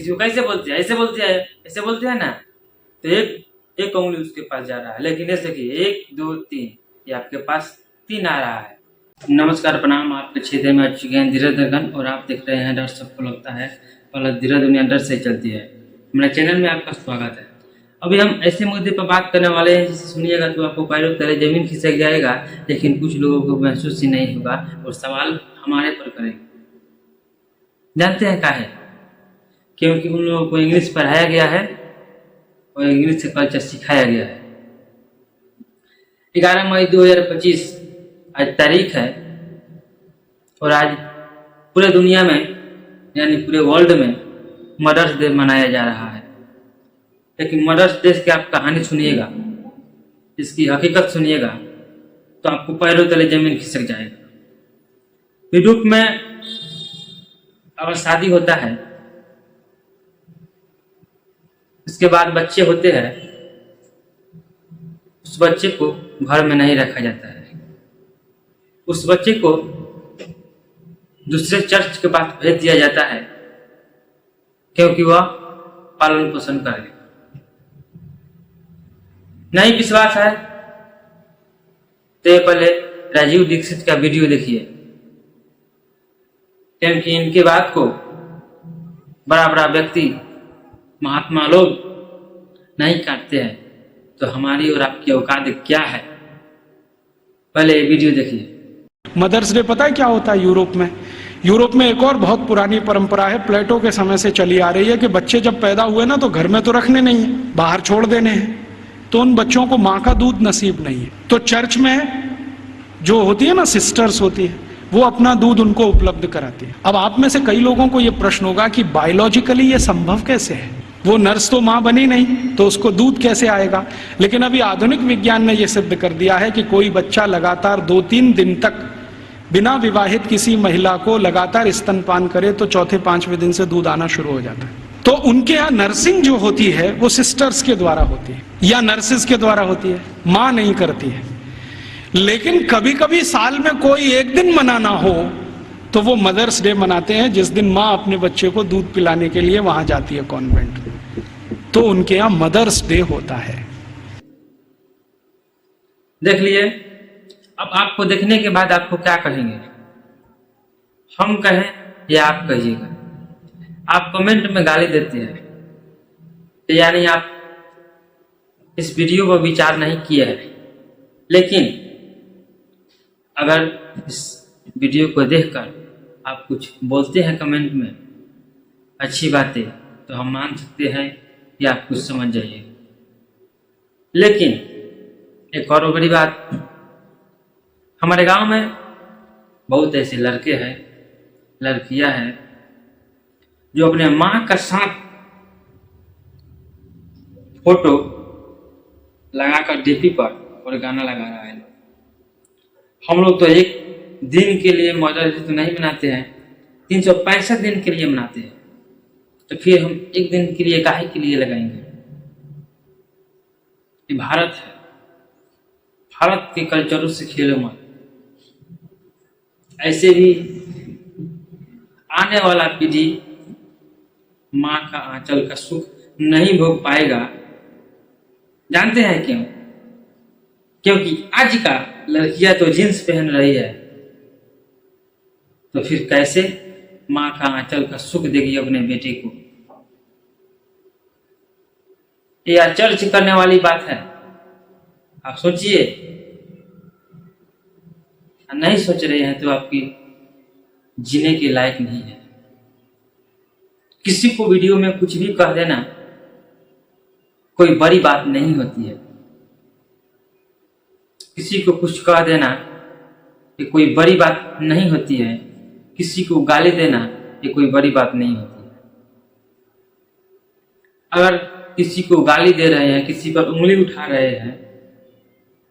किसी को कैसे बोलते हैं, ऐसे बोलते हैं ना, तो एक उंगली उसके पास जा रहा है, लेकिन ऐसे देखिए 1 2 3 ये आपके पास 3 आ रहा है। नमस्कार प्रणाम, आपके क्षेत्र में आ चुके हैं धीरज दर्गन और आप देख रहे हैं डर सबको लगता है और धीरज दुनिया डर से चलती है। मेरे चैनल में आपका स्वागत है। अभी हम ऐसे मुद्दे पर बात करने वाले हैं जिसे सुनिएगा तो आपको पैरों तले जमीन खिसक जाएगा, लेकिन कुछ लोगों को महसूस ही नहीं होगा और सवाल हमारे पर करेंगे। जानते हैं क्या है? क्योंकि उन लोगों को इंग्लिश पढ़ाया गया है और इंग्लिश का कल्चर सिखाया गया है। 11 मई 2025 आज तारीख है और आज पूरे दुनिया में यानी पूरे वर्ल्ड में मदर्स डे मनाया जा रहा है। लेकिन मदर्स डे की आप कहानी सुनिएगा, इसकी हकीकत सुनिएगा तो आपको पैरों तले जमीन खिसक जाएगा। यूरोप में अगर शादी होता है, इसके बाद बच्चे होते हैं, उस बच्चे को घर में नहीं रखा जाता है। उस बच्चे को दूसरे चर्च के पास भेज दिया जाता है क्योंकि वह पालन पोषण करेगा। नहीं विश्वास है तो पहले राजीव दीक्षित का वीडियो देखिए, क्योंकि इनके बात को बड़ा बड़ा व्यक्ति महात्मा लोग नहीं काटते हैं, तो हमारी और आपकी औकात क्या है? पहले ये वीडियो देखिए। मदर्स डे पता है क्या होता है यूरोप में? यूरोप में एक और बहुत पुरानी परंपरा है, प्लेटो के समय से चली आ रही है कि बच्चे जब पैदा हुए ना तो घर में तो रखने नहीं है, बाहर छोड़ देने हैं, तो उन बच्चों को माँ का दूध नसीब नहीं है। तो चर्च में जो होती है ना, सिस्टर्स होती है, वो अपना दूध उनको उपलब्ध कराती है। अब आप में से कई लोगों को ये प्रश्न होगा कि बायोलॉजिकली ये संभव कैसे है? वो नर्स तो माँ बनी नहीं तो उसको दूध कैसे आएगा? लेकिन अभी आधुनिक विज्ञान ने यह सिद्ध कर दिया है कि कोई बच्चा लगातार 2-3 दिन तक बिना विवाहित किसी महिला को लगातार स्तनपान करे तो चौथे 5वें दिन से दूध आना शुरू हो जाता है। तो उनके यहाँ नर्सिंग जो होती है वो सिस्टर्स के द्वारा होती है या नर्सिस के द्वारा होती है, माँ नहीं करती है। लेकिन कभी कभी साल में कोई एक दिन मनाना हो तो वो मदर्स डे मनाते हैं, जिस दिन माँ अपने बच्चे को दूध पिलाने के लिए वहां जाती है कॉन्वेंट, तो उनके यहाँ मदर्स डे होता है। देख लिए। अब आपको देखने के बाद आपको क्या कहेंगे? हम कहें या आप कहिएगा? आप कमेंट में गाली देते हैं तो यानी आप इस वीडियो पर विचार नहीं किए हैं। लेकिन अगर इस वीडियो को देखकर आप कुछ बोलते हैं कमेंट में अच्छी बातें, तो हम मान सकते हैं कि आप कुछ समझ जाइए। लेकिन एक और बड़ी बात, हमारे गांव में बहुत ऐसे लड़के हैं, लड़कियां हैं जो अपने माँ का साथ फोटो लगाकर डीपी पर और गाना लगा रहा है। हम लोग तो एक दिन के लिए मदर्स डे तो नहीं मनाते हैं, 365 दिन के लिए मनाते हैं, तो फिर हम एक दिन के लिए काहे के लिए लगाएंगे? ये भारत है, भारत के कल्चरों से खेलो मत। ऐसे भी आने वाला पीढ़ी माँ का आंचल का सुख नहीं भोग पाएगा। जानते हैं क्यों? क्योंकि आज का लड़कियां तो जींस पहन रही है, तो फिर कैसे माँ का आंचल का सुख देगी अपने बेटे को? ये आश्चर्य करने वाली बात है। आप सोचिए, नहीं सोच रहे हैं तो आपकी जीने के लायक नहीं है। किसी को वीडियो में कुछ भी कह देना कोई बड़ी बात नहीं होती है। किसी को कुछ कह देना ये कोई बड़ी बात नहीं होती है। किसी को गाली देना ये कोई बड़ी बात नहीं होती है। अगर किसी को गाली दे रहे हैं, किसी पर उंगली उठा रहे हैं,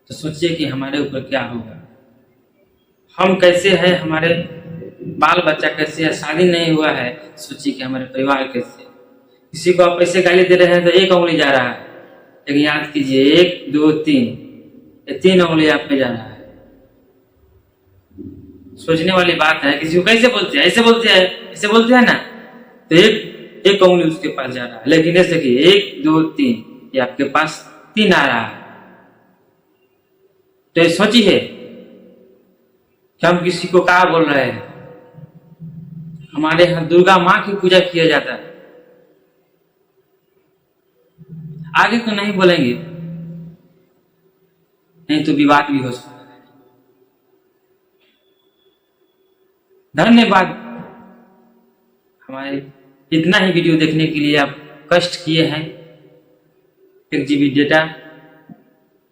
तो सोचिए कि हमारे ऊपर क्या होगा। हम कैसे हैं, हमारे बाल बच्चा कैसे है, शादी नहीं हुआ है, सोचिए कि हमारे परिवार कैसे। किसी को आप ऐसे गाली दे रहे हैं तो एक उंगली जा रहा है, लेकिन याद कीजिए 1 2 3 ये 3 उंगली आप पे जा रहा है। सोचने वाली बात है। किसी को कैसे बोलते हैं, ऐसे बोलते हैं ना, तो एक उंगली उसके पास जा रहा है, लेकिन ऐसे देखिए 1 2 3, ये आपके पास 3 आ रहा है। तो ये सोचिए कि हम किसी को क्या बोल रहे हैं। हमारे यहाँ दुर्गा माँ की पूजा किया जाता है। आगे तो नहीं बोलेंगे, नहीं तो विवाद भी हो सकता है। धन्यवाद हमारे इतना ही वीडियो देखने के लिए। आप कष्ट किए हैं, 1 GB डेटा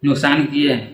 नुकसान किए हैं।